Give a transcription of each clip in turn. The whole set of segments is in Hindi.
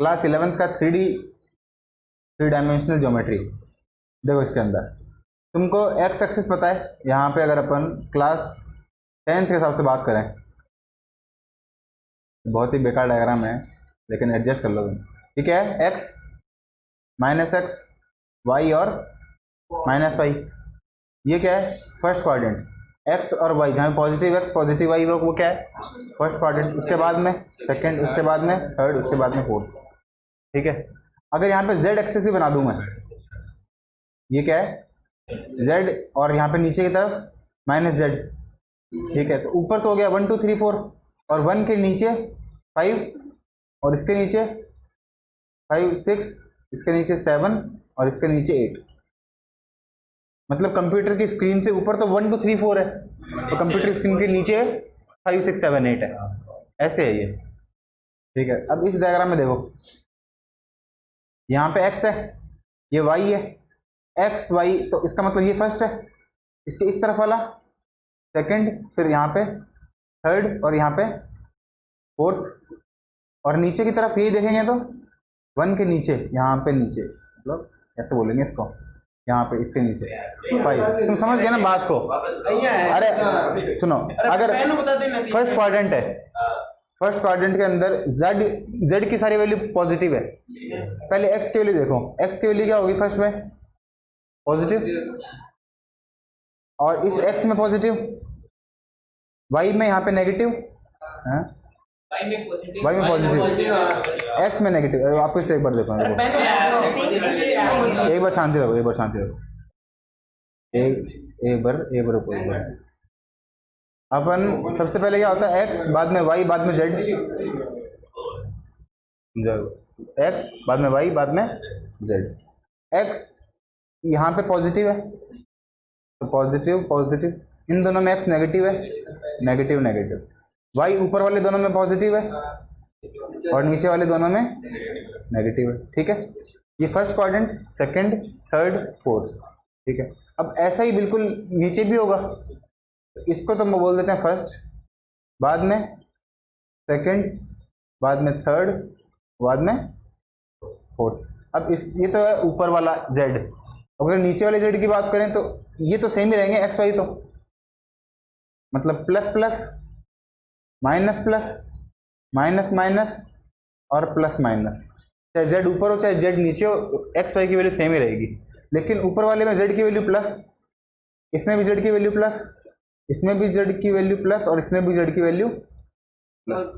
क्लास 11th का 3 डायमेंशनल ज्योमेट्री। देखो इसके अंदर तुमको एक्स एक्सिस पता है, यहाँ पे अगर अपन क्लास 10th के हिसाब से बात करें, बहुत ही बेकार डायग्राम है लेकिन एडजस्ट कर लो तुम। ठीक है, एक्स माइनस एक्स वाई और माइनस वाई, ये क्या है फर्स्ट क्वाड्रेंट। एक्स और वाई जहाँ पॉजिटिव एक्स पॉजिटिव वाई वो क्या है फर्स्ट क्वाड्रेंट। उसके बाद में सेकंड, उसके बाद में थर्ड, उसके बाद में फोर्थ। ठीक है, अगर यहाँ पे जेड एक्सिस ही बना दूं मैं, ये क्या है जेड और यहाँ पे नीचे की तरफ माइनस जेड। ठीक है, तो ऊपर तो हो गया 1 2 3 4 और 1 के नीचे 5 और इसके नीचे 5 6, इसके नीचे 7 और इसके नीचे 8। मतलब कंप्यूटर की स्क्रीन से ऊपर तो 1 2 3 4 है, तो कंप्यूटर स्क्रीन के नीचे 5 6 7 8 है। ऐसे है ये। ठीक है, अब इस डायग्राम में देखो, यहाँ पे x है, ये y है, x y, तो इसका मतलब ये फर्स्ट है, इसके इस तरफ वाला सेकंड, फिर यहाँ पे थर्ड और यहाँ पे फोर्थ, और नीचे की तरफ यही देखेंगे तो 1 के नीचे, यहाँ पे नीचे, मतलब कैसे बोलेंगे इसको, यहाँ पे इसके नीचे 5। तुम समझ गए ना बात को? अरे सुनो, अगर फर्स्ट क्वाड्रेंट है, फर्स्ट क्वाड्रेंट के अंदर z की सारी वैल्यू पॉजिटिव है। पहले x की वैल्यू देखो, x की वैल्यू क्या होगी फर्स्ट में पॉजिटिव, और इस x में पॉजिटिव, y में यहाँ पे नेगेटिव, y में पॉजिटिव, x में नेगेटिव। आपको इसे एक बार देखो, एक बार शांति रहो, एक बार शांति रहो, एक बार अपन सबसे पहले क्या होता है x, बाद में y, बाद में z, x बाद में y, बाद में z। x यहाँ पे पॉजिटिव है तो पॉजिटिव पॉजिटिव, इन दोनों में x नेगेटिव है, नेगेटिव नेगेटिव। y ऊपर वाले दोनों में पॉजिटिव है और नीचे वाले दोनों में नेगेटिव है। ठीक है, ये first quadrant, second, third, fourth. ठीक है, अब ऐसा ही बिल्कुल नीचे भी होगा, इसको तो हम बोल देते हैं फर्स्ट, बाद में सेकंड, बाद में थर्ड, बाद में फोर्थ। अब ये तो है ऊपर वाला जेड, अगर नीचे वाले जेड की बात करें तो ये तो सेम ही रहेंगे एक्स वाई, तो मतलब plus plus minus plus minus minus और प्लस माइनस, चाहे जेड ऊपर हो चाहे जेड नीचे हो, एक्स वाई की वैल्यू सेम ही रहेगी। लेकिन ऊपर वाले में जेड की वैल्यू प्लस, इसमें भी जेड की वैल्यू प्लस, इसमें भी जेड की वैल्यू प्लस और इसमें भी जेड की वैल्यू प्लस,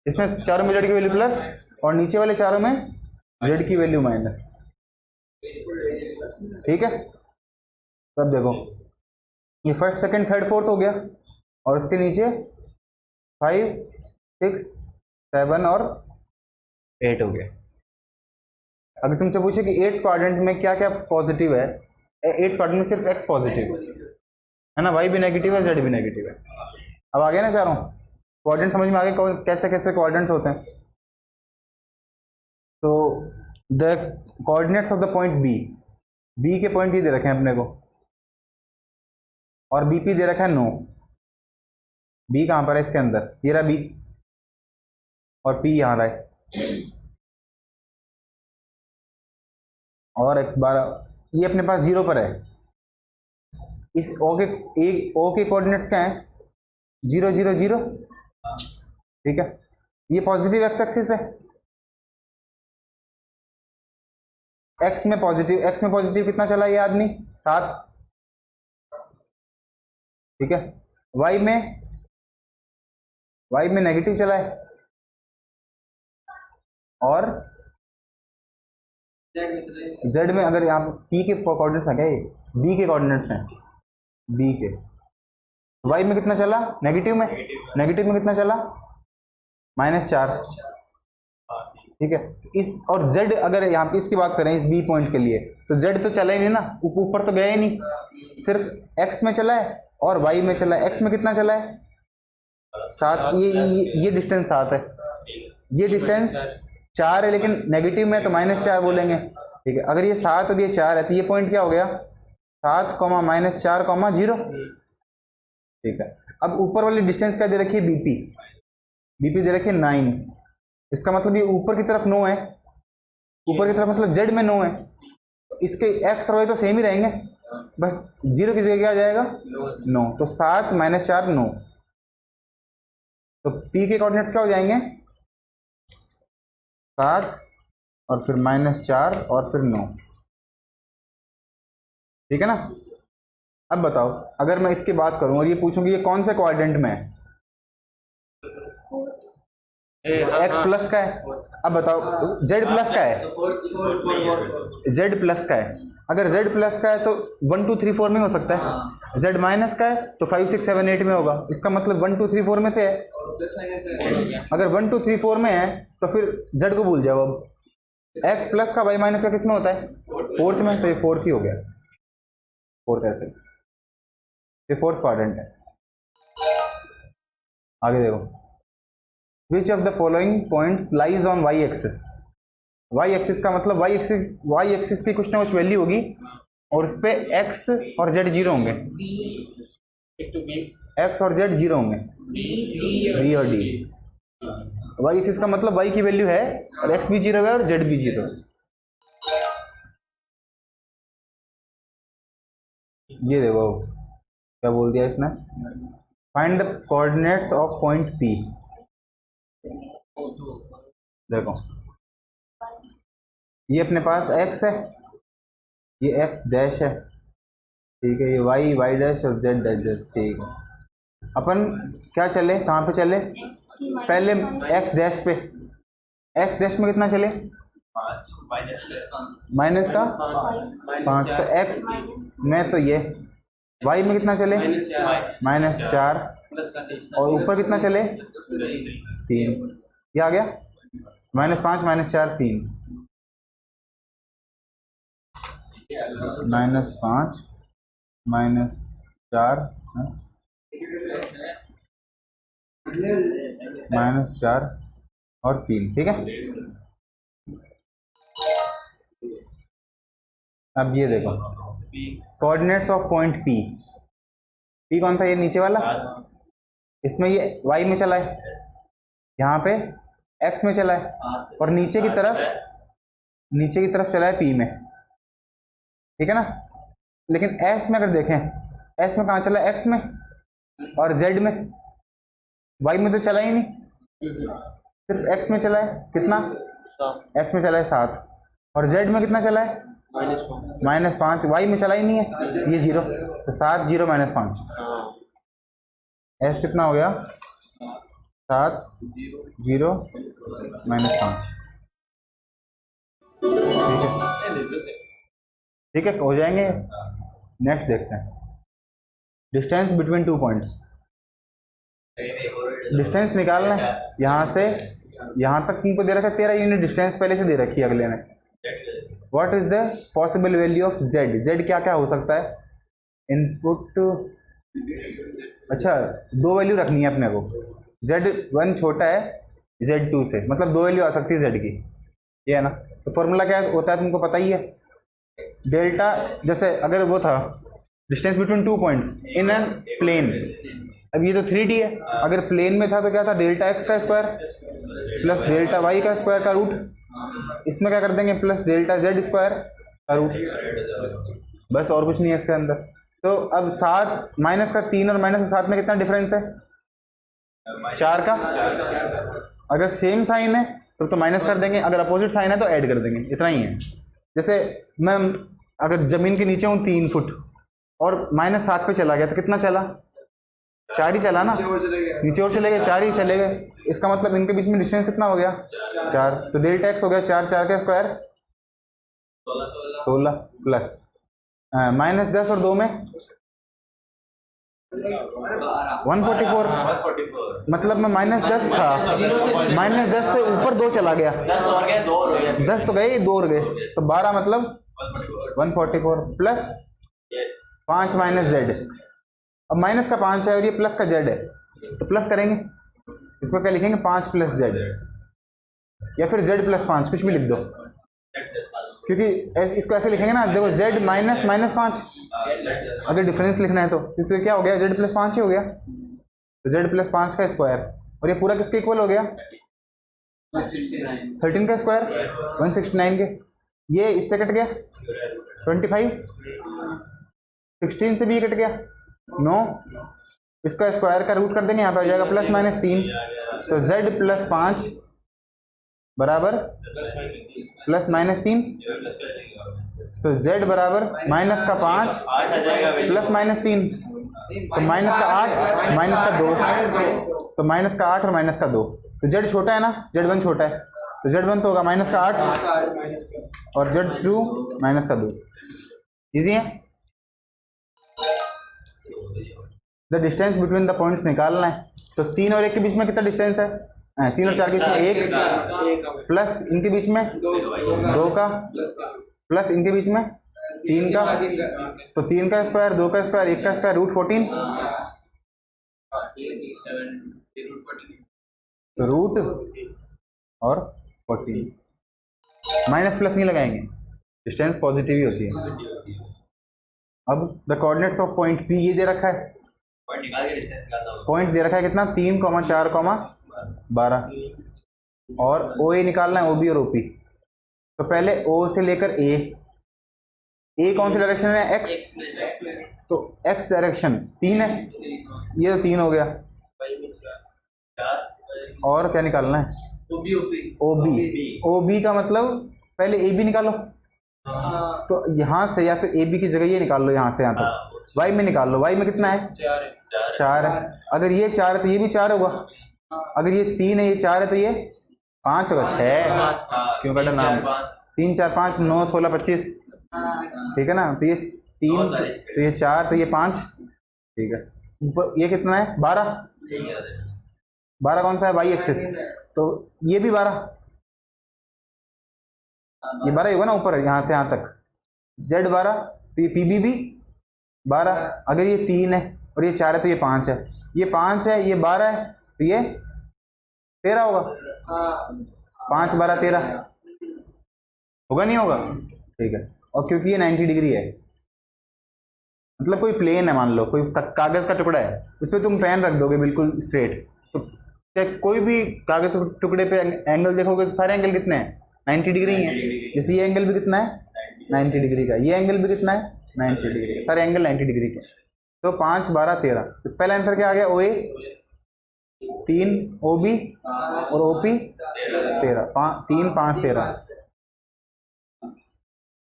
इसमें चारों में जेड की वैल्यू प्लस और नीचे वाले चारों में जेड की वैल्यू माइनस। ठीक है, तब देखो ये फर्स्ट सेकंड थर्ड फोर्थ हो गया और उसके नीचे 5 6 7 और 8 हो गया। अगर तुमसे पूछे कि 8th क्वाड्रेंट में क्या क्या पॉजिटिव है, 8th क्वाड्रेंट में सिर्फ x पॉजिटिव है ना, y भी नेगेटिव है, z भी नेगेटिव है। अब आ गया ना चारों क्वाड्रेंट, समझ में आ गए कैसे कैसे क्वाड्रेंट्स होते हैं। तो the coordinates of the point B के पॉइंट ये दे रखे हैं अपने को, और BP दे रखा है 9। B कहाँ पर है इसके अंदर, ये रहा B और P यहाँ रहा है। और एक बार ये अपने पास 0 पर है, इस O के कोऑर्डिनेट्स क्या हैं 0 0 0। ठीक है, ये पॉजिटिव एक्स एक्सिस है, x में पॉजिटिव कितना चला ये आदमी 7। ठीक है, y में नेगेटिव चला है और z में, अगर यहाँ p के कोऑर्डिनेट्स आ गए, b के कोऑर्डिनेट्स हैं, b के, y में कितना चला नेगेटिव में कितना चला -4। ठीक है, इस और z अगर यहाँ पे इसकी बात करें इस b पॉइंट के लिए, तो z तो चला ही नहीं ना, ऊपर तो गया ही नहीं, सिर्फ x में चला है और y में चला है। x में कितना चला है 7, ये डिस्टेंस 7 है, ये डिस्टेंस 4 है, लेकिन नेगेटिव में तो -4 बोलेंगे। ठीक है, अगर ये 7 और ये 4 है तो ये पॉइंट क्या हो गया 7, -4, 0। ठीक है, अब ऊपर वाली डिस्टेंस क्या दे रखी है BP दे रखी है 9। इसका मतलब ये ऊपर की तरफ 9 है ऊपर की तरफ मतलब जेड में 9 है, तो इसके एक्स और वाई तो सेम ही रहेंगे, बस 0 की जगह क्या आ जाएगा 9, तो 7 - 4 9, तो पी के कोऑर्डिनेट्स क्या हो जाएंगे 7 और फिर -4 और फिर 9, ठीक है ना। अब बताओ अगर मैं इसकी बात करूं और ये पूछूं कि ये कौन से क्वाड्रेंट में है, एक्स प्लस का है। अब बताओ जेड प्लस का है, जेड प्लस का है, अगर जेड प्लस का है तो 1 2 3 4 में हो सकता है, जेड माइनस का है तो 5 6 7 8 में होगा, इसका मतलब 1 2 3 4 में से है। अगर 1 2 3 4 में है तो फिर जेड को भूल जाओ, अब एक्स प्लस का वाई माइनस का किस में होता है 4th में, तो ये 4th ही हो गया, 4th ऐसे, ये 4th क्वाड्रेंट है। आगे देखो, which of the following points lies on Y axis, Y axis का मतलब वाई एक्सिस की कुछ ना कुछ वैल्यू होगी और उस पर एक्स और जेड 0 होंगे, एक्स और जेड 0 होंगे, बी और डी। वाई एक्सिस का मतलब वाई की वैल्यू है और एक्स भी 0 है और जेड भी 0 है। ये देखो क्या बोल दिया इसने, find the coordinates of point P. देखो ये अपने पास x है, ये x डैश है, ठीक है, ये y डैश और z डैश, ठीक है। अपन क्या चले, कहाँ पे चले, पहले x डैश पे, x डैश में कितना चले माइनस का 5, तो x में तो ये, y में कितना चले -4 और ऊपर कितना चले 3, ये आ गया -5 -4 3, -5 -4 -4 और 3, ठीक है। अब ये देखो coordinates of point P, P कौन सा, ये नीचे वाला, इसमें ये y में चला है, यहाँ पे x में चला है और नीचे की तरफ चला है p में, ठीक है ना। लेकिन s में अगर देखें, s में कहाँ चला है x में और z में, y में तो चला ही नहीं, सिर्फ x में चला है, कितना x में चला है 7 और z में कितना चला है -5, y में चला ही नहीं है, ये 0, तो 7 0 -5, s कितना हो गया 7 0 -5, ठीक है हो जाएंगे। नेक्स्ट देखते हैं, डिस्टेंस बिटवीन 2 पॉइंट्स, डिस्टेंस निकालना है, यहाँ से यहाँ तक तुमको दे रखा है 13 यूनिट डिस्टेंस पहले से दे रखी है अगले में। What is the possible value of Z, Z क्या क्या हो सकता है इनपुट, अच्छा 2 वैल्यू रखनी है अपने को, Z1 छोटा है Z2 से, मतलब 2 वैल्यू आ सकती है Z की, ये है ना। तो फॉर्मूला क्या होता है तुमको पता ही है, डेल्टा, जैसे अगर वो था distance between 2 points in an plane, अब ये तो 3D है, अगर प्लेन में था तो क्या था डेल्टा x का स्क्वायर प्लस डेल्टा y का स्क्वायर का रूट, इसमें क्या कर देंगे प्लस डेल्टा z स्क्वायर का रूट, बस और कुछ नहीं है इसके अंदर। तो अब 7 माइनस का 3 और -7 में कितना डिफरेंस है 4 का, अगर सेम साइन है तो माइनस कर देंगे, अगर अपोजिट साइन है तो ऐड कर देंगे, इतना ही है। जैसे मैं अगर जमीन के नीचे हूँ 3 फुट और -7 पे चला गया तो कितना चला 4 ही चला ना, नीचे और चले गए 4 ही चले गए, इसका मतलब इनके बीच में डिस्टेंस कितना हो गया 4, तो डेल्टा x हो गया 4 4 का स्क्वायर 16 प्लस -10 और 2 में 144, मतलब मैं -10 था, -10 से ऊपर 2 चला गया, 10 तो गए 2 और गए, तो 12 मतलब 144 प्लस 5 -z, अब माइनस का 5 है और ये प्लस का z है, तो प्लस करेंगे, इसमें क्या लिखेंगे 5 + z या फिर z + 5 कुछ भी लिख दो, क्योंकि इसको ऐसे लिखेंगे ना, देखो z -5 अगर डिफरेंस लिखना है तो, क्योंकि क्या हो गया z + 5 ही हो गया, तो z + 5 का स्क्वायर, और ये पूरा किसके इक्वल हो गया 13 का स्क्वायर 169 के, ये इससे कट गया 25, 16 से भी ये कट गया 9, इसका स्क्वायर का रूट कर देंगे, यहाँ पे आ जाएगा +-3, तो z + 5 बराबर +-3, तो z बराबर -5 +-3, तो -8 -2, तो -8 और -2, तो z छोटा है ना, z1 छोटा है, तो z1 तो होगा -8 और z2 -2। इजी है। The distance between the points निकालना है, तो 3 और 1 के बीच में कितना डिस्टेंस है? 3 और 4 के बीच में 1, प्लस इनके बीच में 2 का, प्लस इनके बीच में 3 का, तो 3 का स्क्वायर, 2 का स्क्वायर, 1 का स्क्वायर, √14, तो रूट और 14, माइनस प्लस नहीं लगाएंगे, डिस्टेंस पॉजिटिव ही होती है। अब the coordinates of point P ये दे रखा है, पॉइंट दे रखा है कितना 3, 4, 12, और OA निकालना है, OB और OP। तो पहले O से लेकर A कौन सी डायरेक्शन है? X, तो X डायरेक्शन 3 है, ये तो 3 हो गया, और क्या निकालना है? OB का मतलब पहले AB निकालो, तो यहाँ से या फिर AB की जगह ये निकाल लो, यहाँ से यहाँ तक Y में निकाल लो, Y में कितना है? 4 है, अगर ये 4 है तो ये भी 4 होगा, अगर ये 3 है ये 4 है तो ये 5 होगा, 6 क्यों बेटा नाम, 3 4 5 9 16 25, ठीक है ना, तो ये 3, तो ये 4, तो ये 5, ठीक है। ऊपर ये कितना है? 12, 12 कौन सा है? वाई एक्सिस, तो ये भी 12, ये 12 ही होगा ना ऊपर, यहाँ से यहाँ तक Z 12, तो ये PB भी 12, अगर ये 3 है और ये 4 है तो ये 5 है, ये 5 है, ये 12 है, तो ये 13 होगा, 5 12 13 होगा, नहीं होगा, ठीक है। और क्योंकि ये 90 डिग्री है, मतलब कोई प्लेन है, मान लो कोई कागज का टुकड़ा है, उस पर तुम पेन रख दोगे बिल्कुल स्ट्रेट, तो कोई भी कागज के टुकड़े पे एंगल देखोगे तो सारे एंगल कितने हैं? 90 डिग्री हैं। जैसे ये एंगल भी कितना है? 90 डिग्री का, ये एंगल भी कितना है? 90 डिग्री का, सारे एंगल 90 डिग्री के। तो 5 12 13, तो पहला आंसर क्या आ गया? OA 3, OB और OP 13, 3 5 13,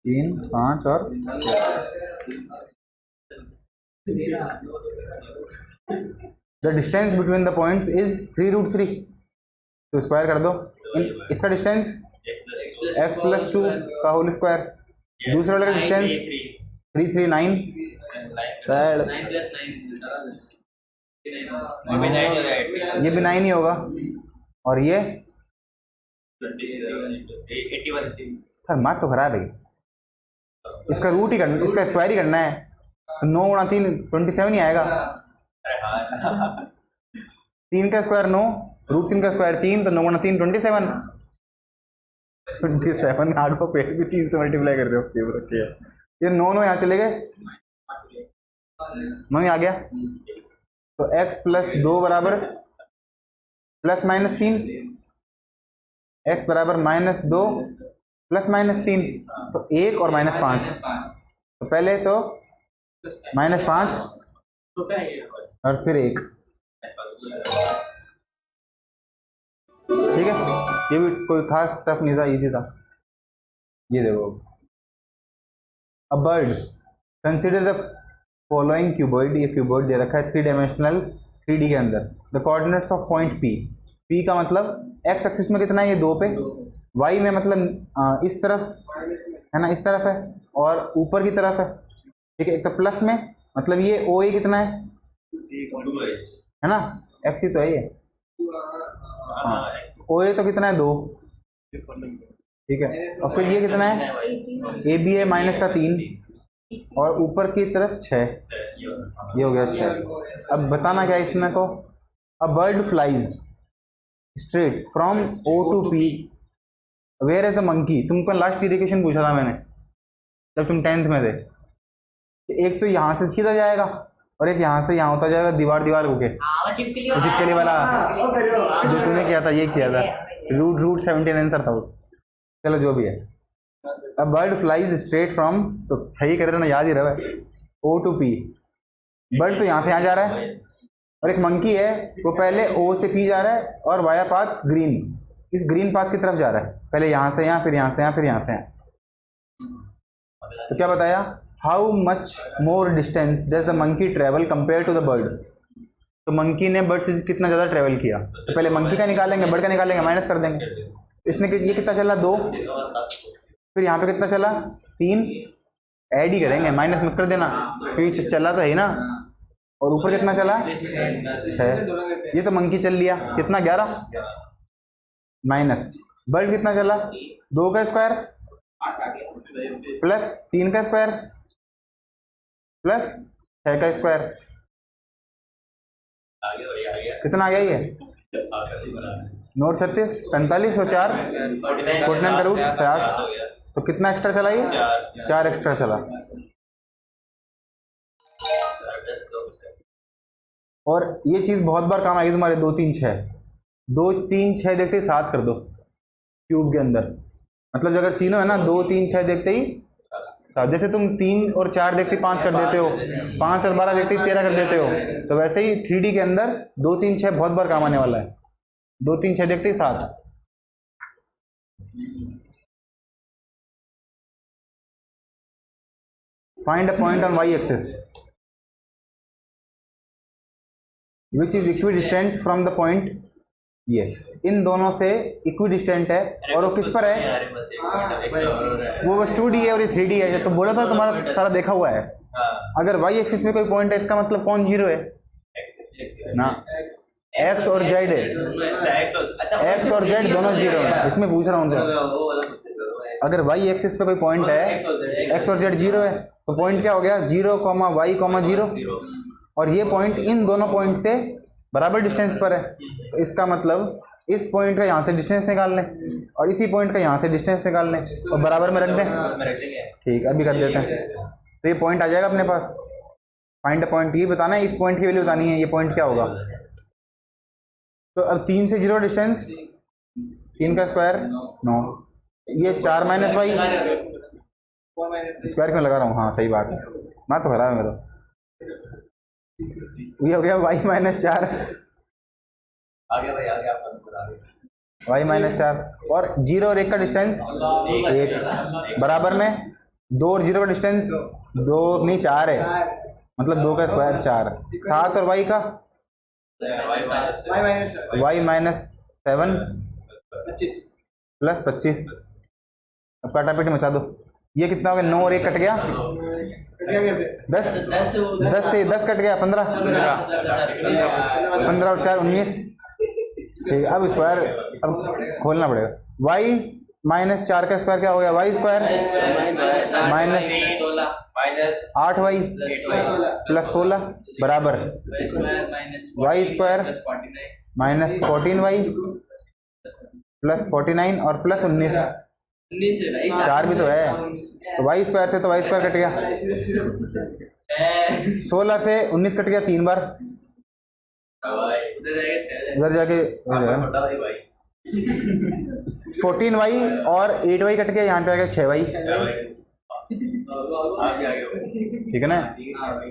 3 5 और 13। The distance between the points is 3√3, तो स्क्वायर कर दो, इसका डिस्टेंस x + 2 का होल स्क्वायर, दूसरे वाले का डिस्टेंस 339, ये भी 9 ही होगा, और ये सर मार्क तो खराब है, इसका रूट ही करना, इसका स्क्वायर ही करना है, तो 9 × 3 27 ही आएगा, 3 का स्क्वायर 9, √3 का स्क्वायर 3, तो 9 × 3 27 8 को फिर भी 3 से मल्टीप्लाई कर रहे हो, रखिए ये 9 9 यहाँ चले गए, 9 ही आ गया, तो x + 2 बराबर +-3, x बराबर -2 +-3, तो 1 और -5, तो पहले तो -5 और फिर 1, ठीक है। ये भी कोई खास टफ नहीं था, इजी था। ये देखो, a bird, consider the following cuboid, ये क्यूबॉइड दे रखा है 3 डायमेंशनल 3D के अंदर। The coordinates of point P का मतलब x एक्सिस में कितना है? ये 2 पे, y में मतलब इस तरफ है ना, इस तरफ है, और ऊपर की तरफ है, ठीक है। एक तो प्लस में, मतलब ये OA कितना है ना, x ही तो है ये, हाँ, OA तो कितना है? 2, ठीक है। और फिर ये कितना है? AB है -3, और ऊपर की तरफ 6, ये हो गया 6। अब बताना क्या इसमें को? A bird flies straight from O to P where as a monkey. तुमको लास्ट ईयर क्वेश्चन पूछा था मैंने जब तुम 10th में थे, एक तो यहाँ से सीधा जाएगा और एक यहाँ से यहाँ होता जाएगा, दीवार दीवार होके, चिपकली वाला जो तूने किया था, ये किया था, रूट 17 आंसर था उस। चलो जो भी है। अ बर्ड फ्लाइज स्ट्रेट फ्रॉम, तो सही कर रहे ना, याद ही रहा है, ओ टू पी। बर्ड तो यहाँ से यहाँ जा रहा है, और एक मंकी है वो पहले ओ से पी जा रहा है और वाया पाथ ग्रीन, इस ग्रीन पाथ की तरफ जा रहा है, पहले यहाँ से यहाँ, फिर यहाँ से यहाँ, फिर यहाँ से यहाँ। तो क्या बताया, how much more distance does the monkey travel compare to the bird. तो मंकी ने बर्ड से कितना ज़्यादा ट्रेवल किया, तो पहले मंकी का निकालेंगे, बर्ड का निकालेंगे, माइनस कर देंगे। इसने ये कितना चला 2, फिर यहाँ पे कितना चला 3, ऐड ही करेंगे, माइनस मत कर देना, फिर चला तो है ही ना, और ऊपर कितना चला 6। ये तो मंकी चल लिया, कितना 11, माइनस बर्ड कितना चला 2 का स्क्वायर प्लस 3 का स्क्वायर प्लस 6 का स्क्वायर, कितना आ गया ये 9 36 45 और 4 49 का रूट 7, तो कितना एक्स्ट्रा चला ये 4 एक्स्ट्रा चला। और ये चीज़ बहुत बार काम आएगी तुम्हारे 2 3 6, 2 3 6 देखते ही 7 कर दो क्यूब के अंदर, मतलब अगर तीनों है ना 2 3 6 देखते ही 7, जैसे तुम 3 और 4 देखते ही 5 कर देते हो, 5 और 12 देखते ही 13 कर देते हो, तो वैसे ही 3D के अंदर 2 3 6 बहुत बार काम आने वाला है, 2 3 6 देखते ही 7। Find a point on Y axis which is equidistant from the point, ये इन दोनों से इक्विडिस्टेंट है, और वो किस पर है, वो बस 2D है और ये 3D है, तो बोला था तुम्हारा सारा देखा हुआ है। अगर वाई एक्सिस में कोई पॉइंट है, इसका मतलब कौन 0 है ना, एक्स और जेड है, एक्स और जेड दोनों 0 है, इसमें पूछ रहा हूँ तो। अगर वाई एक्सिस पे कोई पॉइंट है, एक्स और जेड 0 है, तो पॉइंट क्या हो गया 0, y, 0, और ये पॉइंट इन दोनों पॉइंट से बराबर डिस्टेंस पर है, तो इसका मतलब इस पॉइंट का यहाँ से डिस्टेंस निकाल लें और इसी पॉइंट का यहाँ से डिस्टेंस निकाल लें और बराबर में रख दें। ठीक, अभी कर देते हैं, तो ये पॉइंट आ जाएगा अपने पास। फाइंड अ पॉइंट, ये बताना है, इस पॉइंट की वैल्यू बतानी है, ये पॉइंट क्या होगा। तो अब 3 से 0 डिस्टेंस, 3 का स्क्वायर 9, ये 4 माइनस वाई, स्क्वायर क्यों लगा रहा हूँ, हाँ सही बात है, मैं तो भरा है मेरा, ये हो गया y माइनस 4, y माइनस 4, और 0 और 1 का डिस्टेंस 1, बराबर में 2 और 0 का डिस्टेंस 2 नहीं 4 है, मतलब 2 का स्क्वायर 4, 7 और y का y माइनस 7 प्लस 25, अब काटापीटी मचा दो, ये कितना हो गया 9 और 1 कट गया 10 से 10 कट गया 15 और 4 19। ठीक, अब स्क्वायर अब खोलना पड़ेगा, y माइनस 4 का स्क्वायर क्या हो गया, y square minus 8y plus 16 बराबर y square minus 14y plus 49 और प्लस 19, 4 भी तो है, तो y स्क्वायर से तो y स्क्वायर कट गया, 16 से 19 कट गया 3 बार, उधर जाके 14y और 8y कट गया, यहाँ पे आ गया 6y, ठीक है ना,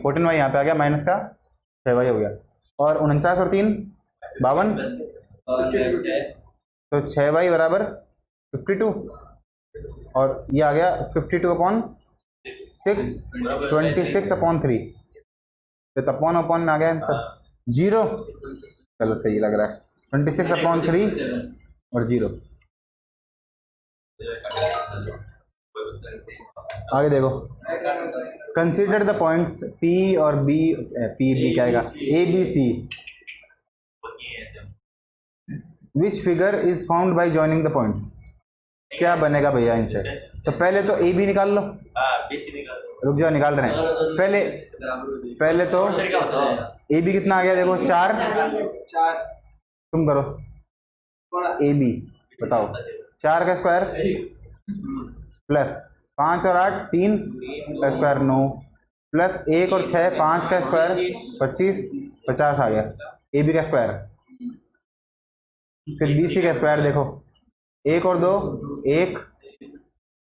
14y यहाँ पे आ गया माइनस का 6y हो गया, और 49 और 3 52, तो 6y बराबर 52, और ये आ गया 52/6, 26/3, तो अपॉन में आ गया आंसर 0, चलो सही लग रहा है, 26/3 और 0। आगे देखो, कंसीडर द पॉइंट्स P और B, P B क्या आएगा, A B C, which figure is found by joining the points, क्या बनेगा भैया इनसे, तो पहले तो A B निकाल लो, रुक जाओ निकाल रहे हैं, पहले तो A B कितना आ गया देखो 4, तुम करो A B बताओ, 4 का स्क्वायर प्लस 5 और 8 3 का स्क्वायर 9 प्लस 1 और 6 5 का स्क्वायर 25, 50 आ गया A B का स्क्वायर, फिर B C का स्क्वायर देखो 1 और 2 1,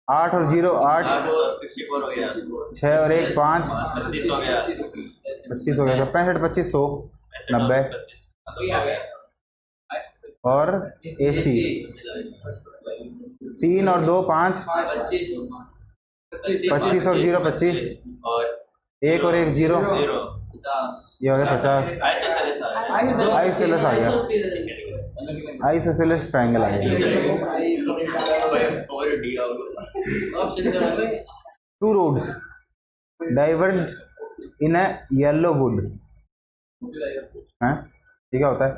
8 और 0 8, 64 हो गया, 6 और 1 5, 25 हो गया, 25 हो गया, 65 25 100 90 और AC 3 और 2 5, 25 और 0 25, और 1 और 1 0, 0 ये हो गया 50। आइसोसेलेस आ गया, आइसोसेलेस ट्रायंगल आ गया। Two roads डाइवर्ज्ड in a yellow would, हाँ ये क्या होता है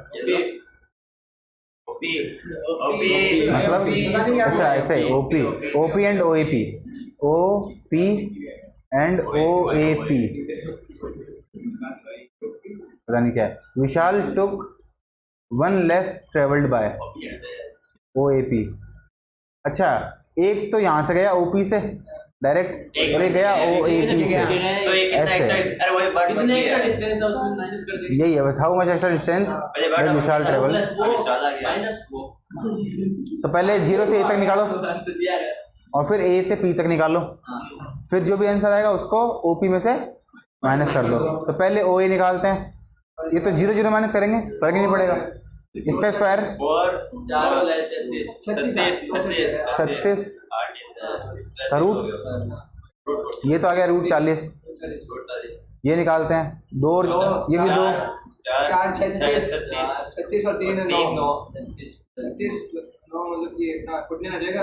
मतलब? अच्छा ऐसे ओपी एंड ओएपी, ओपी एंड ओएपी, पता नहीं क्या है। विशाल टुक 1 लेस ट्रेवल्ड बाय ओएपी। अच्छा एक तो यहाँ से गया ओपी से डायरेक्ट और एक गया ओएपी से, ऐसे यही है बस। How much extra distance Vishal travel. तो पहले 0 से A तक निकालो और फिर A से P तक निकालो, फिर जो भी आंसर आएगा उसको OP में से माइनस कर दो। तो पहले OA निकालते हैं, ये तो 0 0 माइनस करेंगे, फर्क नहीं पड़ेगा। इसका स्क्वायर 36 रूट, ये तो आ गया रूट 40, ये निकालते हैं 2 ये भी 2, 4 36 और 3 9 36 9 मतलब ये इतना फुटने आ जाएगा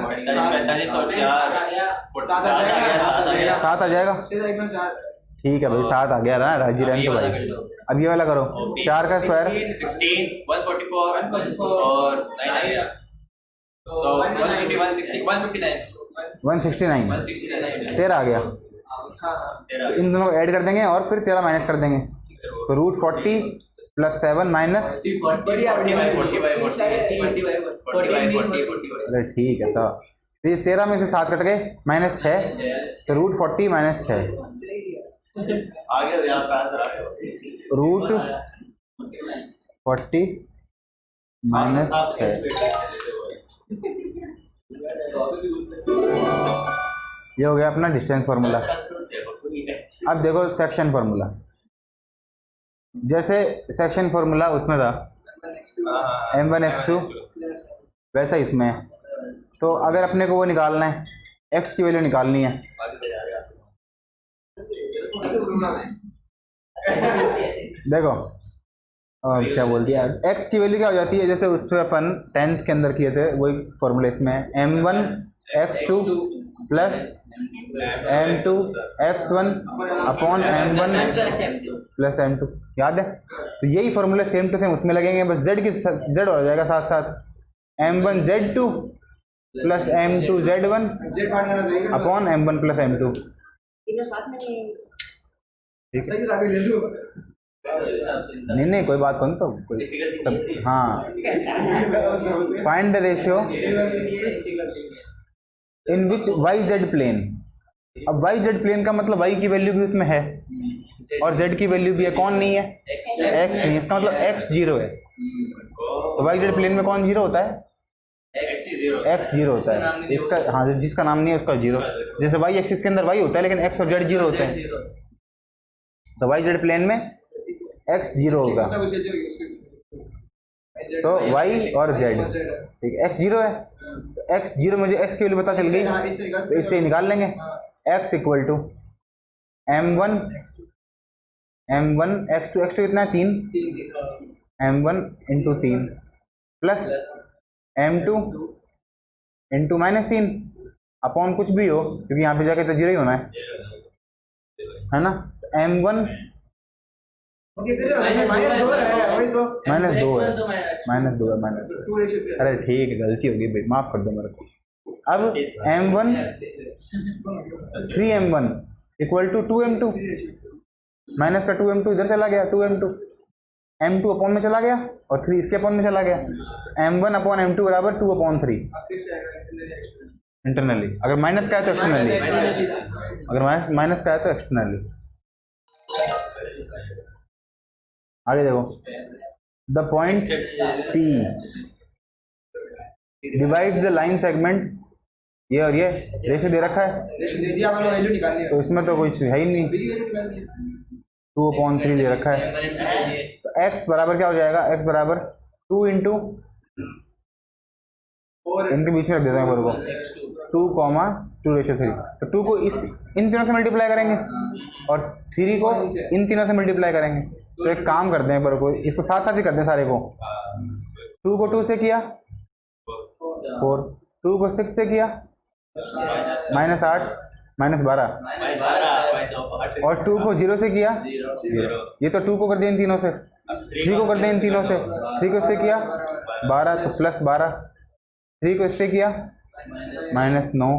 7 आ जाएगा। ठीक है भाई 7 आ गया ना, राजी रहने तो भाई। अब ये वाला करो, 4 का स्क्वायर 16 144 और 9 आ गया तो 169 13 आ गया। तो इन दोनों को ऐड कर देंगे और फिर 13 माइनस कर देंगे, तो रूट 40 प्लस 7 माइनस, अरे ठीक है। तो ये 13 में से 7 कट गए, माइनस 6, तो रूट 40 माइनस 6, रूट 40 माइनस 6, ये हो गया अपना डिस्टेंस फार्मूला। अब देखो सेक्शन फार्मूला, जैसे सेक्शन फार्मूला उसमें था m1 x2 वैसा इसमें है। तो अगर अपने को वो निकालना है, x की वैल्यू निकालनी है, देखो क्या बोल दिया, x की वैल्यू क्या हो जाती है, जैसे उस पर अपन 10th के अंदर किए थे वही फॉर्मूला इसमें है, m1 x2 plus m2 x1 upon m1 plus m2, याद है? तो यही फॉर्मूला सेम टू सेम उसमें लगेंगे, बस z की z हो जाएगा साथ साथ, m1 z2 plus m2 z1 upon m1 plus m2। नहीं कोई बात कौन, तो कोई सब, हाँ। Find the ratio in which Y Z plane. अब वाई जेड प्लेन का मतलब वाई की वैल्यू भी उसमें है और जेड की वैल्यू भी है, कौन नहीं है? एक्स नहीं, इसका मतलब एक्स 0 है। तो वाई जेड प्लेन में कौन 0 होता है? एक्स 0 होता है इसका, हाँ जिसका नाम नहीं है उसका 0। जैसे वाई एक्सिस के अंदर वाई होता है लेकिन एक्स और जेड 0 होते हैं, तो वाई जेड प्लेन में एक्स 0 होगा, तो वाई और जेड, ठीक है। एक्स 0 है, तो एक्स 0 मुझे एक्स की वैल्यू पता चल गई, तो इससे निकाल लेंगे x equal to m1 x2 कितना है 3, m1 into 3 plus m2 into minus 3 upon कुछ भी हो, क्योंकि यहाँ पे जाके तो 0 ही होना है ना। m1 माइनस 2 है, अरे ठीक है गलती होगी भाई, माफ कर दो मेरे को। अब m1 3m1 equal to 2m2, minus का 2m2 इधर चला गया, 2m2 m2 अपॉन में चला गया और 3 इसके अपॉन में चला गया, m1 अपॉन m2 बराबर 2 अपॉन 3 इंटरनली। अगर माइनस का है तो एक्सटर्नली, अगर माइनस का है तो एक्सटर्नली। आगे देखो, the point P divides the line segment, ये और ये रेशियो दे रखा है, रेशियो दे दिया, हमने वैल्यू निकालनी है, तो इसमें तो कुछ है ही नहीं, वैल्यू निकालनी है। 2/3 दे रखा है। तो x बराबर क्या हो जाएगा, x बराबर 2 इंटू, इनके बीच में रख देता हूँ एक बार को 2,2/3। तो 2 को इन तीनों से मल्टीप्लाई करेंगे और 3 को इन तीनों से मल्टीप्लाई करेंगे। तो एक काम करते हैं एक बार को, इसको साथ साथ ही करते हैं सारे को। 2 को 2 से किया 4, 2 को 6 से किया -8 -12, और 2 को 0 से किया 0। ये तो 2 को कर दिया इन तीनों से, 3 को कर दिया इन तीनों से, 3 को इससे किया 12 तो +12, 3 को इससे किया -9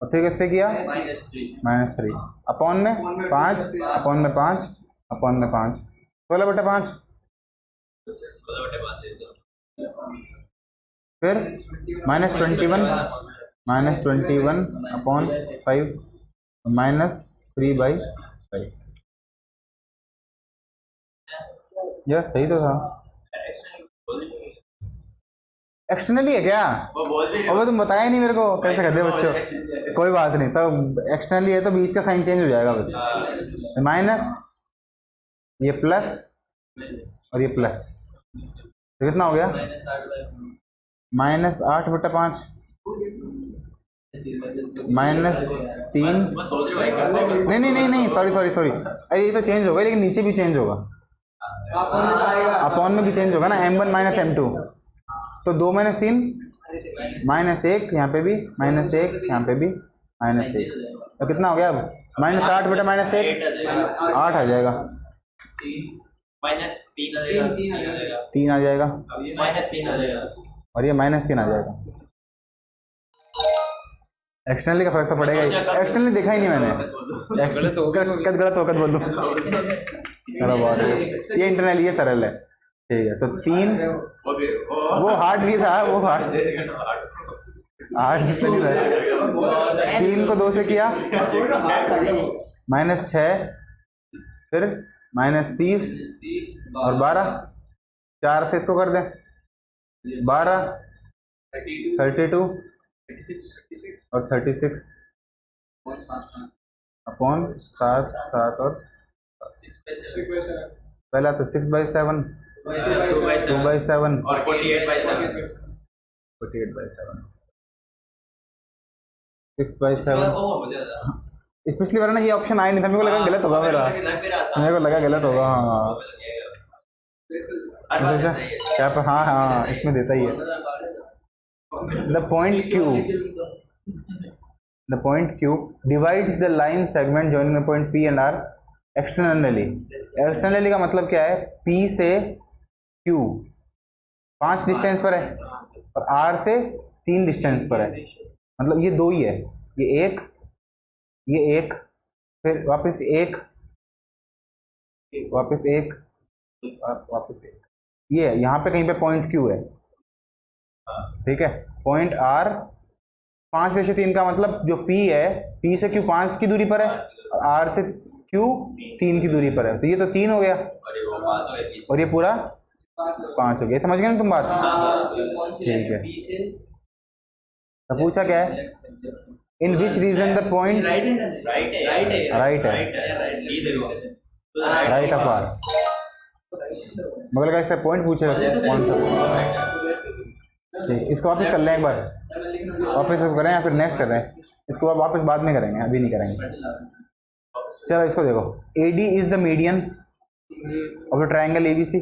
और 3 को इससे किया -3, अपॉन में 5, अपॉन में 5, अपॉन में 5, 16/5। फिर -21 अपॉन 5 -3/5। यह सही तो था। एक्सटर्नली है क्या? वो बोल भी और वो तुम बताया नहीं मेरे को, कैसे कहते हैं बच्चों? कोई बात नहीं, तो एक्सटर्नली है तो बीच का साइन चेंज हो जाएगा बस, माइनस, ये प्लस और ये प्लस, तो कितना हो गया -8/5 -3। नहीं, सॉरी, अरे ये तो चेंज होगा, लेकिन नीचे भी चेंज होगा, अपॉन में भी चेंज होगा ना, M1 -M2, तो 2 - 3 -1, यहाँ पे भी -1, यहाँ पे भी -1, तो कितना हो गया अब -8 बटा -1 8 आ जाएगा, -3 3 आ जाएगा, आ जाएगा, -3 आ जाएगा, और ये -3 आ जाएगा। एक्सटर्नली का फर्क तो पड़ेगा ही, एक्सटर्नली देखा ही नहीं मैंने, गलत होकर बोलूँ चलो बहुत है। ये इंटरनली ये सरल है, ठीक है। तो 3, वो हार्ड भी था, वो हार्ड नहीं था। 3 को 2 से किया -6, फिर -30 और 12, 4 से इसको कर दें 12, 32 और 36 अपॉन 7 और पहला तो 6/7, 2/7 और 48/7 6/7। इस पिछली बार ना ये ऑप्शन आया नहीं था, मेरे को लगा गलत होगा मेरा, मेरे को लगा गलत होगा। हाँ अच्छा, क्या पर, हाँ इसमें देता ही है। The point Q divides the line segment joining the point P and R externally। Externally का मतलब क्या है, P से Q 5 डिस्टेंस पर है और R से 3 डिस्टेंस पर है, मतलब ये 2 ही है, ये एक, फिर वापस एक, वापस एक, ये है, यहाँ पे कहीं पे पॉइंट Q है, ठीक है। पॉइंट R 5/3 का मतलब जो P है, P से Q 5 की दूरी पर है और R से Q 3 की दूरी पर है, तो ये तो 3 हो गया और ये पूरा 5 हो गया। समझ गए ना तुम बात? ठीक है। तो पूछा क्या है, in which region the point right of R, मगर इससे पॉइंट पूछेगा कौन सा, ठीक। इसको वापस कर लें एक बार, वापस इसको करें या फिर नेक्स्ट कर रहे हैं, इसको वापस बाद में करेंगे, अभी नहीं करेंगे। चलो इसको देखो, AD is the median of the triangle ABC,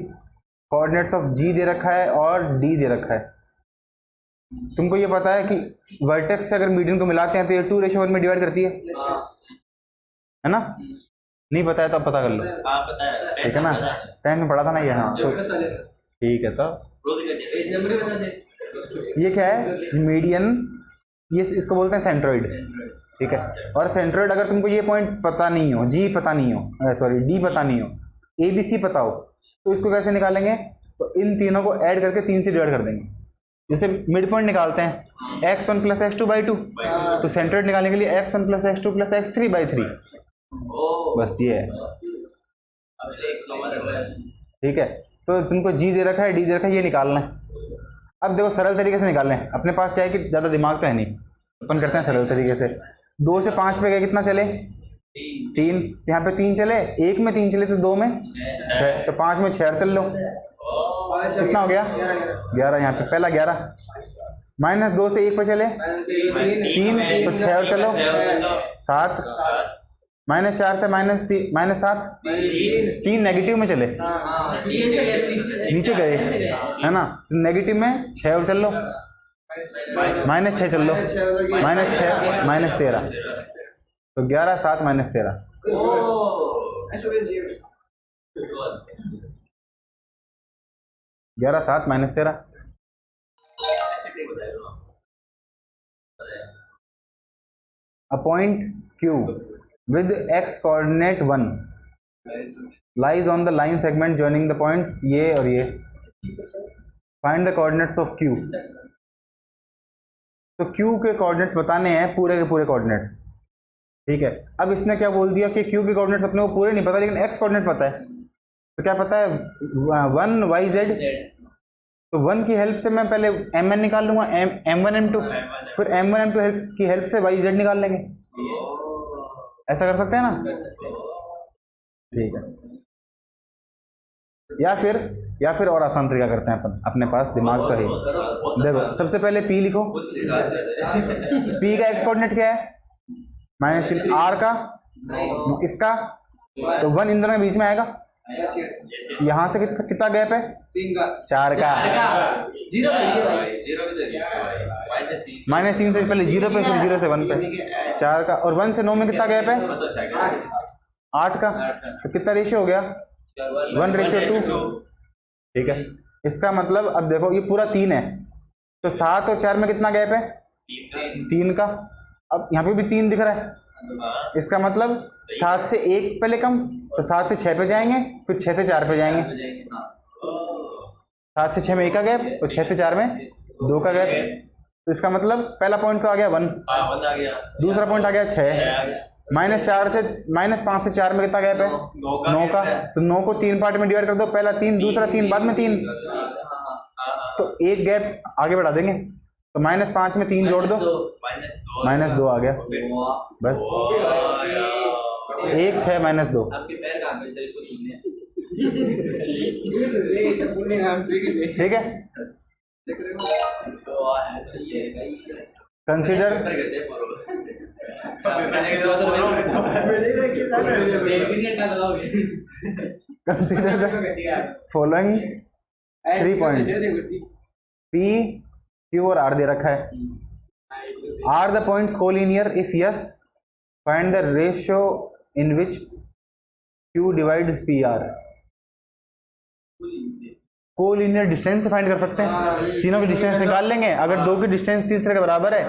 coordinates of G दे रखा है और D दे रखा है। तुमको ये पता है कि वर्टेक्स से अगर मीडियन को मिलाते हैं तो ये 2:1 में डिवाइड करती है ना? नहीं पता है तो अब पता कर लो, ठीक है ना, 10 में पढ़ा था ना ये। हाँ तो ठीक है, तो ये क्या है, मीडियन, ये इसको बोलते हैं सेंट्रोइड, ठीक है। और सेंट्रोइड अगर तुमको ये पॉइंट पता नहीं हो, G पता नहीं हो, सॉरी D पता नहीं हो, ABC पता हो, तो इसको कैसे निकालेंगे, तो इन तीनों को ऐड करके 3 से डिवाइड कर देंगे। जैसे मिड पॉइंट निकालते हैं x1 + x2/2, तो सेंट्रोइड निकालने के लिए x1 + x2 + x3/3, बस ये है, ठीक है। तो तुमको G दे रखा है, D दे रखा है, ये निकालना है, अब देखो सरल तरीके से निकालें, अपने पास क्या है कि ज़्यादा दिमाग तो है नहीं, अपन करते हैं सरल तरीके से। 2 से 5 पे गए कितना चले? 3। यहाँ पे 3 चले, 1 में 3 चले तो 2 में 6, तो 5 में 6 चल लो, कितना हो गया? 11। यहाँ पे पहला 11 माइनस 2 से 1 पे चले 3, तो 6 और चलो 7, माइनस 4 से माइनस 7, 3 नेगेटिव में चले, नीचे गए है ना, तो नेगेटिव में 6 और चल लो, माइनस 6 चल लो, माइनस 6 माइनस 13, तो 11 7 minus 13, 11 7 minus 13। A point Q with x coordinate 1 lies on the line segment joining the points ये और ये. Find the coordinates of Q. तो Q के कोऑर्डिनेट्स बताने हैं, पूरे के पूरे कोऑर्डिनेट्स, ठीक है। अब इसने क्या बोल दिया कि Q के कोऑर्डिनेट्स अपने को पूरे नहीं पता, लेकिन x कोऑर्डिनेट पता है। तो क्या पता है? 1 YZ। तो 1 की हेल्प से मैं पहले mn निकाल लूंगा, m1 m2, फिर m1 m2 की हेल्प से YZ निकाल लेंगे। ऐसा कर सकते हैं ना? ठीक है। या फिर और आसान तरीका करते हैं अपन, अपने पास दिमाग तो है। देखो सबसे पहले P लिखो। P का x कोऑर्डिनेट क्या है? -3। R का, इसका, तो 1 इन दोनों के बीच में आएगा। यहाँ से कितना गैप है? 4 का। -3 से पहले 0 पे, फिर 0 से 1 पे, 4 का। और 1 से 9 में कितना गैप है? 8 का। तो कितना रेशियो हो गया? 1:2। ठीक है। इसका मतलब अब देखो ये पूरा 3 है, तो 7 और 4 में कितना गैप है? 3 का। अब यहाँ पे भी 3 दिख रहा है, इसका मतलब 7 से 1 पहले कम, तो 7 से 6 पे जाएंगे, फिर 6 से 4 पे जाएंगे। 7 से 6 में 1 का गैप, तो 6 से 4 में 2 का गैप। तो इसका मतलब पहला पॉइंट तो आ गया 1, दूसरा पॉइंट आ गया 6, -5 से 4 में कितना गैप है? 9 का। तो 9 को 3 पार्ट में डिवाइड कर दो, पहला 3, दूसरा 3, बाद में 3, तो एक गैप आगे बढ़ा देंगे। तो -5 में 3 जोड़ दो, -2 आ गया, बस। 1 6 -2। ठीक है। Consider the following 3 points. P, Q और R दे रखा है। Are the points collinear? If yes, find the ratio in which Q divides PR. Collinear distance से फाइंड कर सकते हैं, तीनों की डिस्टेंस निकाल लेंगे। अगर 2 की डिस्टेंस तीसरे के बराबर है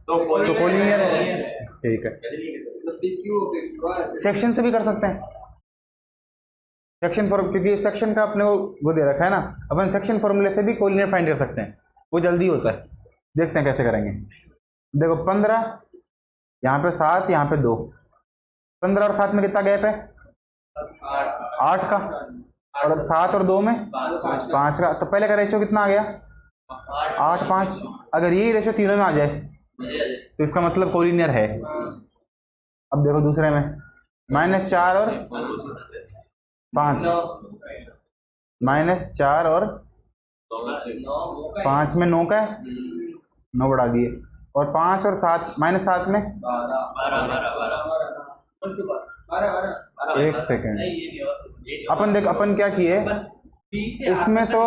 तो कोलिनियर है। ठीक है। सेक्शन से भी कर सकते हैं, सेक्शन फॉर्म, क्योंकि सेक्शन का अपने वो दे रखा है ना, अपन सेक्शन फॉर्मूले से भी कोलिनियर फाइंड कर सकते हैं, वो जल्दी होता है। देखते हैं कैसे करेंगे। देखो 15, यहाँ पे 7, यहाँ पे 2, 15 और 7 में कितना गैप है? 8 का। और 7 और 2 में 5 का। तो पहले का रेशियो कितना आ गया? 8 5। अगर यही रेशियो तीनों में आ जाए तो इसका मतलब कोलिनियर है। अब देखो दूसरे में -4 और 5, -4 और 5 में 9 का है, 9 बढ़ा दिए। और 5 और 7, -7 में 1 सेकेंड। अपन क्या किए, इसमें तो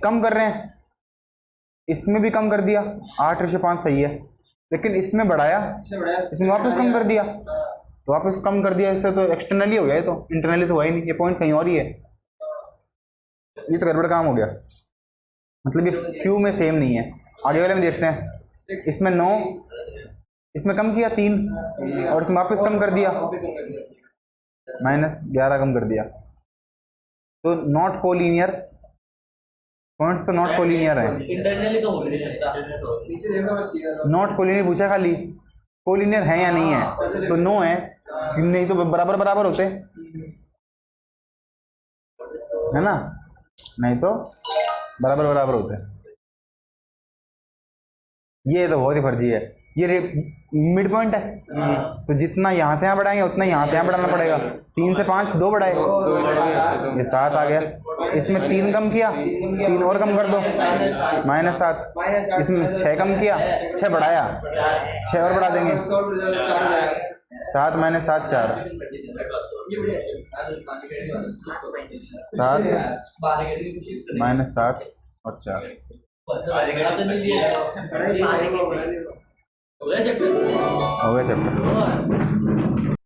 कम कर रहे हैं, इसमें भी कम कर दिया, 8:5 सही है, लेकिन इसमें बढ़ाया, इसमें वापस कम कर दिया, तो वापस कम कर दिया, इससे तो एक्सटर्नली हो गया, ये तो इंटरनली तो हुआ ही नहीं, ये पॉइंट कहीं और ही है। ये तो गड़बड़ काम हो गया, मतलब ये क्यू में सेम नहीं है। आगे वाले में देखते हैं, इसमें 9, इसमें कम किया 3, और इसमें वापस कम कर दिया, -11 कम कर दिया। तो नॉट कोलिनियर, पॉइंट्स तो नॉट कोलिनियर है। इंटरनली तो हो नहीं सकता। नॉट कोलिनियर पूछा, खाली कोलिनियर है या नहीं है, तो नो है, नहीं तो बराबर बराबर होते, है ना, नहीं तो बराबर बराबर होते। ये तो बहुत ही फर्जी है। ये मिड पॉइंट है, तो जितना यहाँ से यहाँ बढ़ाएंगे उतना यहाँ से यहाँ बढ़ाना पड़ेगा। 3 से 5 2 बढ़ाए, ये 7 आ गया। इसमें 3 कम किया, 3 और कम कर दो, -7। इसमें 6 कम किया, 6 बढ़ाया, 6 और बढ़ा देंगे, 7 - 7 4, 7 -7 और 4 हो गया चैप्टर।